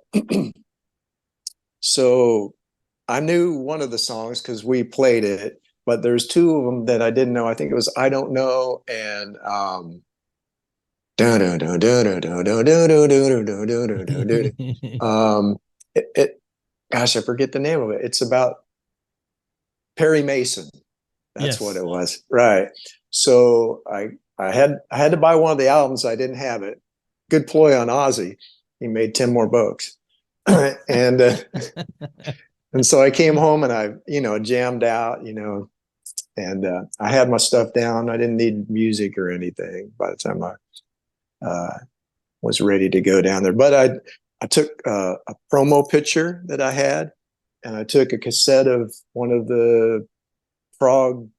so I knew one of the songs because we played it, but there's two of them that I didn't know. I think it was "I Don't Know" and gosh, I forget the name of it. It's about Perry Mason. That's what it was. Right. So I had to buy one of the albums. I didn't have it. Good ploy on Ozzy. He made 10 more bucks. And so I came home and I, jammed out, and I had my stuff down. I didn't need music or anything by the time I was ready to go down there. But I took a promo picture that I had, and I took a cassette of one of the prog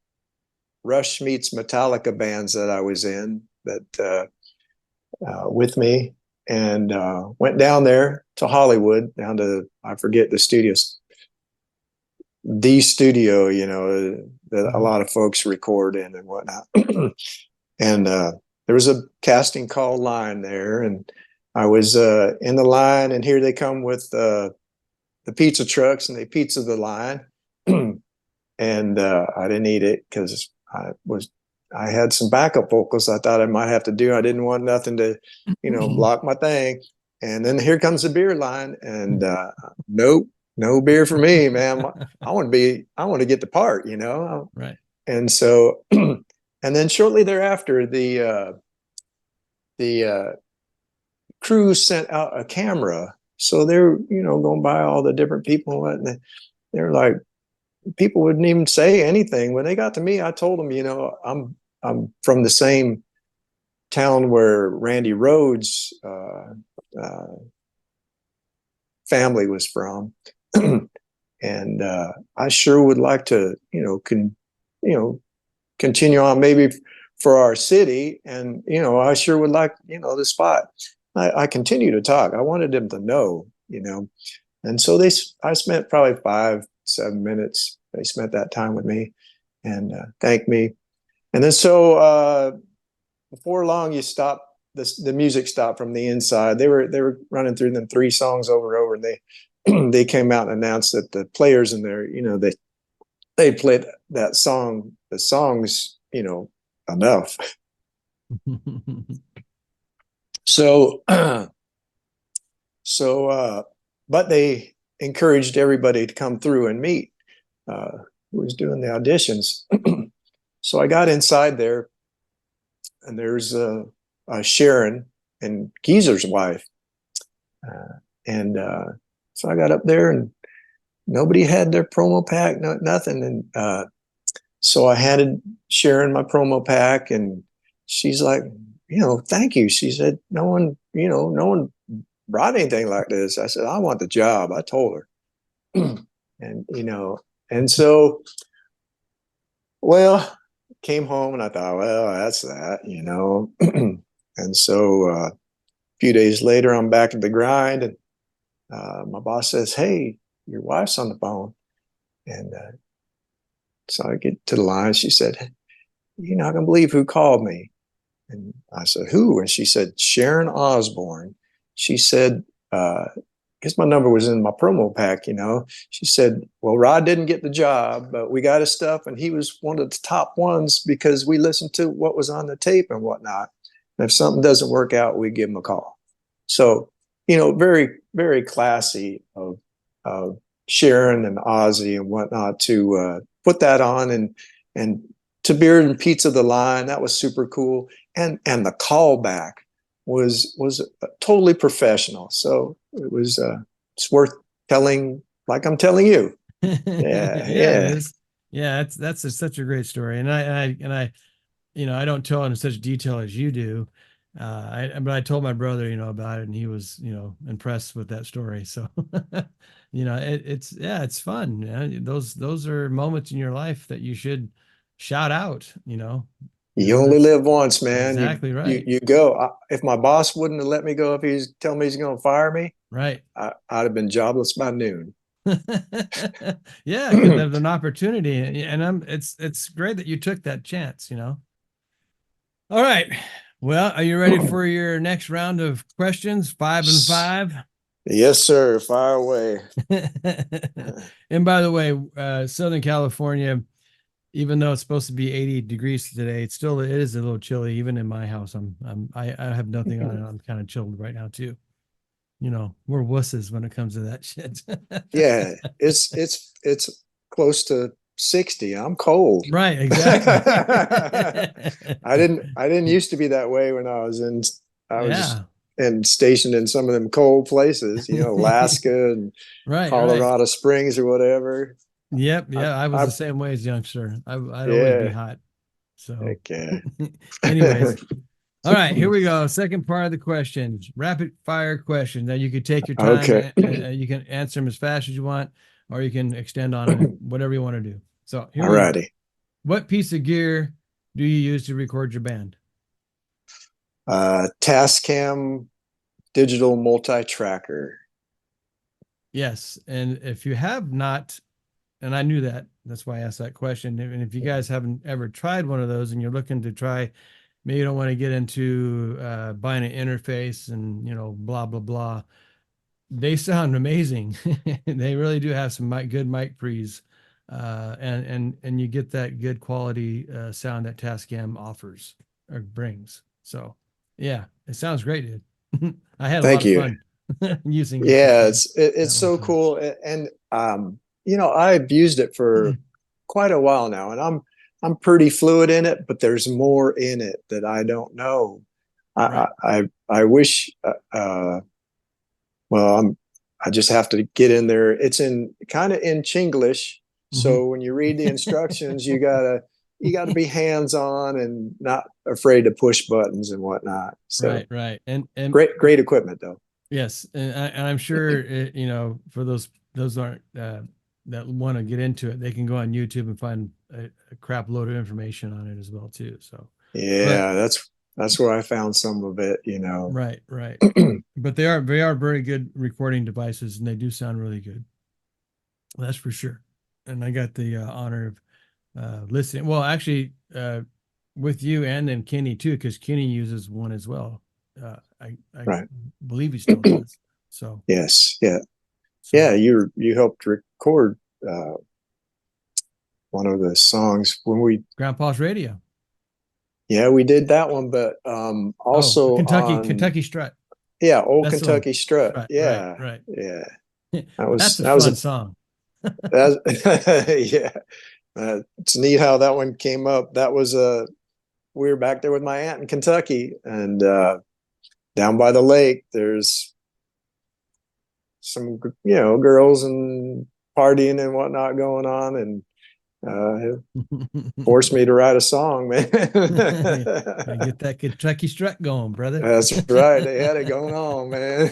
Rush meets Metallica bands that I was in that with me, and went down there to Hollywood, down to, I forget the studios, the studio, that a lot of folks record in and whatnot. And there was a casting call line there, and I was in the line, and here they come with the pizza trucks, and they pizza the line. And I didn't eat it because I had some backup vocals I thought I might have to do. I didn't want nothing to, block my thing. And then here comes the beer line, and nope, no beer for me, man. I want to get the part, Right. And so, and then shortly thereafter, the crew sent out a camera. So they're, going by all the different people, and they're like, people wouldn't even say anything. When they got to me, I told them, I'm from the same town where Randy Rhoads' family was from. And I sure would like to, continue on maybe for our city. And, I sure would like, the spot. I continue to talk. I wanted them to know, and so I spent probably 5-7 minutes. They spent that time with me and thanked me. And then so before long, you stop the music stopped from the inside. They were running through them 3 songs over and over, and they came out and announced that the players in there, they played that song, the songs, enough. So but they encouraged everybody to come through and meet who was doing the auditions. So I got inside there, and there's Sharon and Geezer's wife. So I got up there, and nobody had their promo pack, nothing. And so I handed Sharon my promo pack, and she's like, thank you. She said, no one brought anything like this. I said, I want the job. I told her. And so, well, came home and I thought, well, that's that, And so a few days later, I'm back at the grind, and my boss says, hey, your wife's on the phone. And so I get to the line. She said, you're not going to believe who called me. And I said, who? And she said, Sharon Osbourne. She said, because my number was in my promo pack, she said, well, Rod didn't get the job, but we got his stuff, and he was one of the top ones because we listened to what was on the tape and whatnot. And if something doesn't work out, we give him a call. So, very, very classy of Sharon and Ozzy and whatnot to put that on, and to Beard and Pizza the Line. That was super cool. And the callback was totally professional. So it was it's worth telling, like I'm telling you. Yeah. It is. Yeah, that's such a great story. And I I don't tell it in such detail as you do. But I told my brother, about it, and he was, impressed with that story. So, it's fun. Those are moments in your life that you should shout out, You only live once, man. Exactly right. You go. If my boss wouldn't have let me go, if he's telling me he's going to fire me, right, I'd have been jobless by noon. Yeah, because there's an opportunity, and it's great that you took that chance. All right. Well, are you ready for your next round of questions? 5 and 5. Yes, sir. Fire away. And by the way, Southern California, even though it's supposed to be 80 degrees today, it is a little chilly. Even in my house, I have nothing on it. I'm kind of chilled right now too. We're wusses when it comes to that shit. Yeah, it's close to 60. I'm cold. Right, exactly. I didn't used to be that way when I was stationed in some of them cold places, Alaska and Colorado Springs or whatever. Yep. Yeah. I was the same way as youngster. I'd always be hot. So okay. Anyways. All right, here we go. Second part of the questions, rapid fire questions. Now you could take your time. Okay. You can answer them as fast as you want, or you can extend on it, whatever you want to do. So here we go. What piece of gear do you use to record your band? Tascam digital multi-tracker. Yes, and if you have not, and I knew that's why I asked that question. And if you guys haven't ever tried one of those and you're looking to try, maybe you don't want to get into buying an interface and blah blah blah. They sound amazing. They really do have some good mic pre's, and you get that good quality sound that Tascam offers or brings. So yeah, it sounds great, dude. I had a lot of fun using it. Yeah, it's so cool, and I've used it for quite a while now, and I'm pretty fluid in it, but there's more in it that I don't know. Right. I wish, I just have to get in there. It's kind of in Chinglish. So when you read the instructions, you gotta be hands-on and not afraid to push buttons and whatnot. So right. And great equipment though. Yes. And I'm sure, for those aren't, that want to get into it, they can go on YouTube and find a crap load of information on it as well too. So yeah, that's where I found some of it, Right. But they are very good recording devices, and they do sound really good. That's for sure. And I got the honor of listening. Well, actually, with you and then Kenny too, because Kenny uses one as well. I Right. believe he still does. So Yes. Yeah. so Yeah. You helped record one of the songs when Grandpa's Radio. yeah, we did that one, but Oh, also on Kentucky Strut. yeah, Old That's the one. Kentucky Strut. Strut. Right, Yeah. right. Yeah. That's a That was fun a song. that yeah. It's neat how that one came up. That was we were back there with my aunt in Kentucky, and down by the lake, there's some girls and partying and whatnot going on, and it forced me to write a song, man. I get that Kentucky Strut going, brother. That's right. They had it going on, man.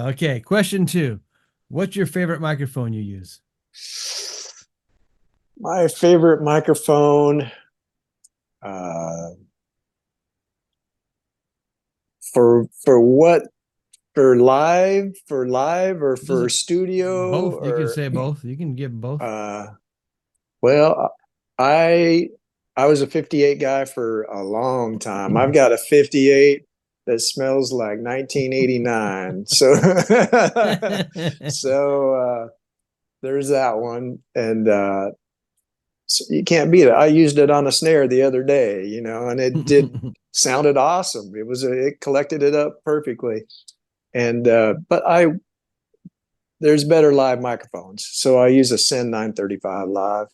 Okay, question 2. What's your favorite microphone you use? My favorite microphone for what? For live or for Doesn't studio both? You can or say both. You can give both. well, I was a 58 guy for a long time. I've got a 58 that smells like 1989. So so there's that one, and so you can't beat it. I used it on a snare the other day, and it sounded awesome. It collected it up perfectly. And but there's better live microphones, so I use a Sen 935 live.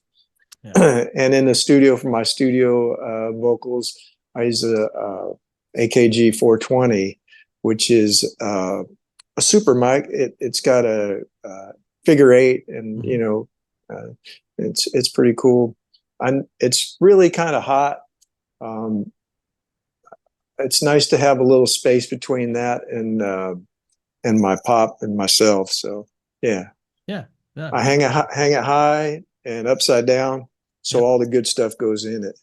Yeah. And in the studio for my studio vocals, I use a AKG 420, which is a super mic. It's got a figure 8, and it's pretty cool. It's really kind of hot. It's nice to have a little space between that and my pop and myself. So yeah, yeah. I hang it high and upside down, so all the good stuff goes in it.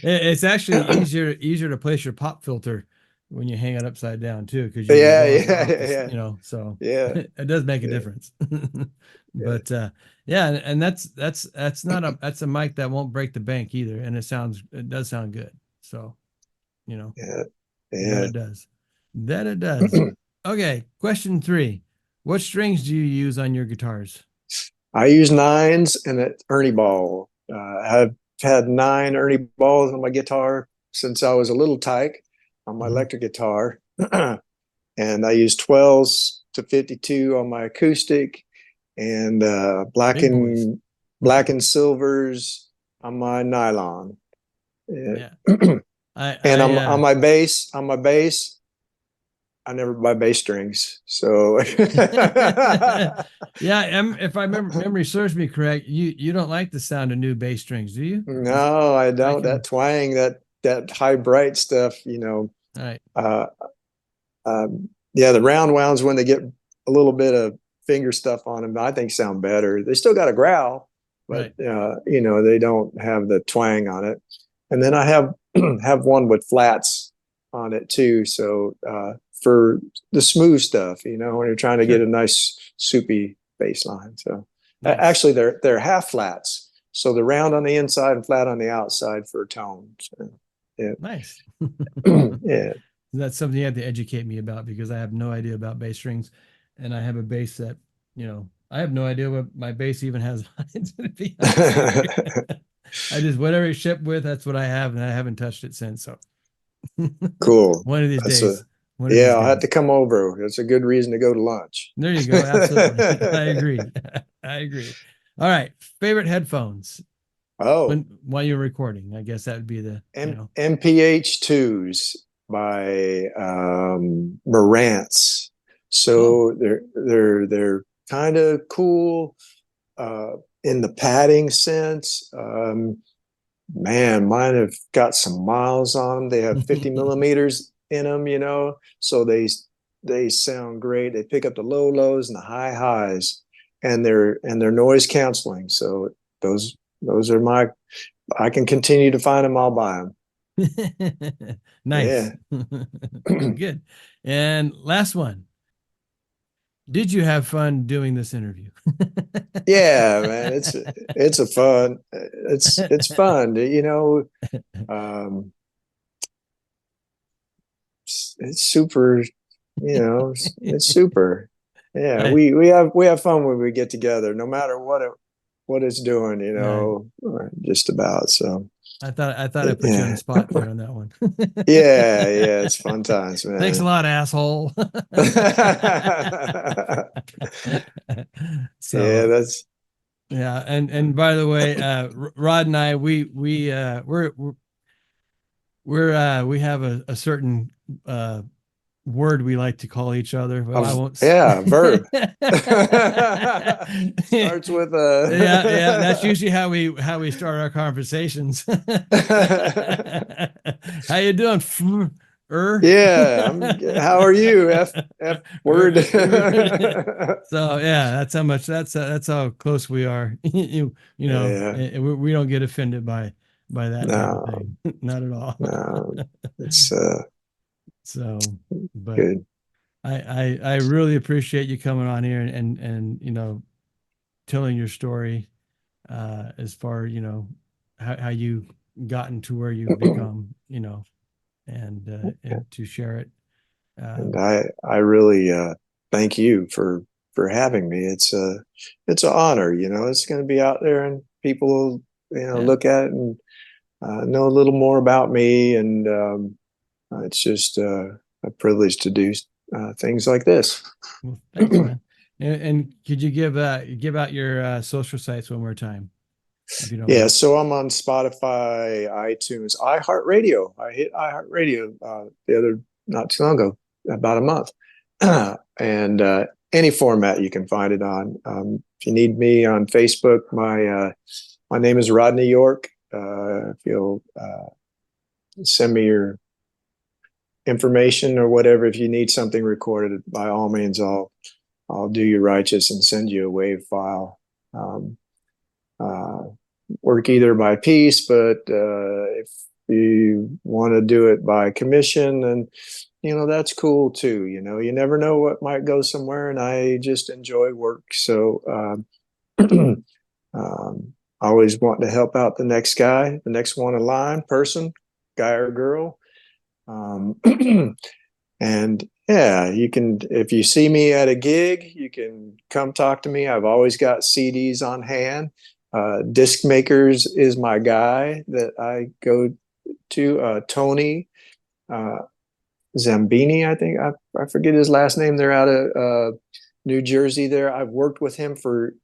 It's actually easier to place your pop filter when you hang it upside down too, because yeah. so Yeah, it does make a difference. But yeah, and that's not that's a mic that won't break the bank either, and it does sound good. So yeah. That it does. Okay, question 3. What strings do you use on your guitars? I use 9s and an Ernie ball. I've had 9 Ernie balls on my guitar since I was a little tyke on my electric guitar. And I use 12s to 52 on my acoustic, and black and silvers on my nylon. Yeah. And on my bass, I never buy bass strings. So yeah, if my memory serves me correct, you don't like the sound of new bass strings, do you? No, I don't. That twang, that high bright stuff, All right. Yeah, the round wounds, when they get a little bit of finger stuff on them, I think sound better. They still got a growl, but right. They don't have the twang on it. And then I have have one with flats on it too. So for the smooth stuff, when you're trying to get a nice soupy bass line. So actually they're half flats. So the round on the inside and flat on the outside for tone. So, yeah. Nice. Yeah. That's something you have to educate me about, because I have no idea about bass strings, and I have a bass that, I have no idea what my bass even has on it, to be honest. I just, whatever it shipped with, that's what I have, and I haven't touched it since. So cool. One of these days. I'll have to come over. It's a good reason to go to lunch. There you go. Absolutely. I agree. I agree. All right. Favorite headphones. Oh, while you're recording, I guess that would be the MPH2s by Marantz. So they're kind of cool in the padding sense. Man, mine have got some miles on them. They have 50 millimeters in them, so they sound great. They pick up the low lows and the high highs, and they're noise canceling. So those are I can continue to find them. I'll buy them. Nice. Yeah. Good. And last one. Did you have fun doing this interview? Yeah, man, it's a fun, it's fun, you know. Um, it's super, you know, it's super. Yeah, I we have fun when we get together, no matter what it's doing, you yeah, know, just about. So I put you on the yeah, spot there on that one. yeah, it's fun times, Thanks a man. lot, asshole. Yeah, So that's yeah, and by the way, Rod and I, we have a certain word we like to call each other. Well, I a won't. yeah, verb. Yeah, Starts with yeah, that's usually how we start our conversations. How you doing? Yeah, how are you? F word. So yeah, that's how much that's how close we are. You know, Yeah, we don't get offended by that type of no, thing. Not at all. no, it's So, but good. I really appreciate you coming on here and you know telling your story as far you know how you gotten to where you've become, you know, and to share it. And Um, I really thank you for having me. It's an honor, you know. It's going to be out there, and people will, you know, yeah. look at it and know a little more about me, and it's just a privilege to do things like this. Well, thanks, man. And could you give out your social sites one more time, if you don't Yeah, mind? so I'm on Spotify, iTunes, iHeartRadio. I hit iHeartRadio the other not too long ago, about a month, and any format you can find it on. If you need me on Facebook, my name is Rodney York. If you'll send me your information or whatever, if you need something recorded, by all means, I'll do you righteous and send you a WAV file. Um, uh, Work either by piece, but if you want to do it by commission, and you know that's cool too. You know, you never know what might go somewhere, and I just enjoy work. So always wanting to help out the next guy, the next one in line, person, guy or girl. Um, and yeah, you can, if you see me at a gig, you can come talk to me. I've always got CDs on hand. Disc Makers is my guy that I go to. Tony uh, Zambini, I think. I forget his last name. They're out of New Jersey there. I've worked with him for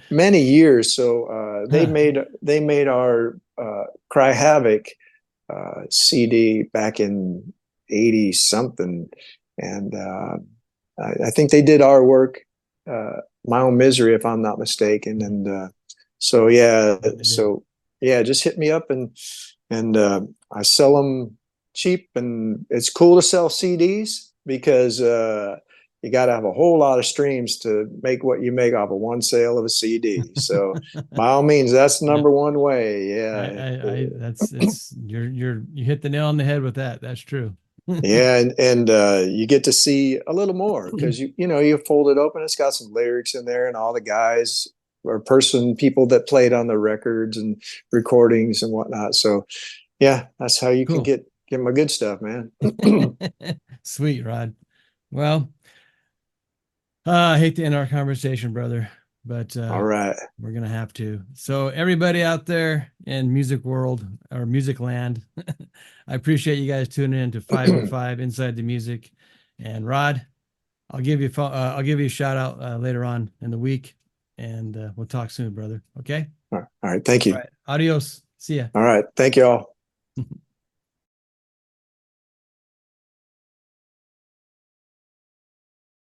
many years. So they made our Cry Havoc CD back in 80 something. And I think they did our work, My Own Misery, if I'm not mistaken. And so, yeah, so yeah, just hit me up and I sell them cheap. And it's cool to sell CDs because you got to have a whole lot of streams to make what you make off of one sale of a CD. So by all means, that's Yeah. number one way. Yeah. That's it's you hit the nail on the head with that. That's true. Yeah, and you get to see a little more because you know you fold it open. It's got some lyrics in there, and all the guys or people that played on the records and recordings and whatnot. So yeah, that's how you can Cool. get my good stuff, man. Sweet, Rod. Well, I hate to end our conversation, brother, but All right, we're gonna have to. So everybody out there in music world or music land, I appreciate you guys tuning in to 505 Inside the Music. And Rod, I'll give you a shout out later on in the week, and we'll talk soon, brother. Okay. all right. Thank All you. right. Adios. See ya. All right, thank you all.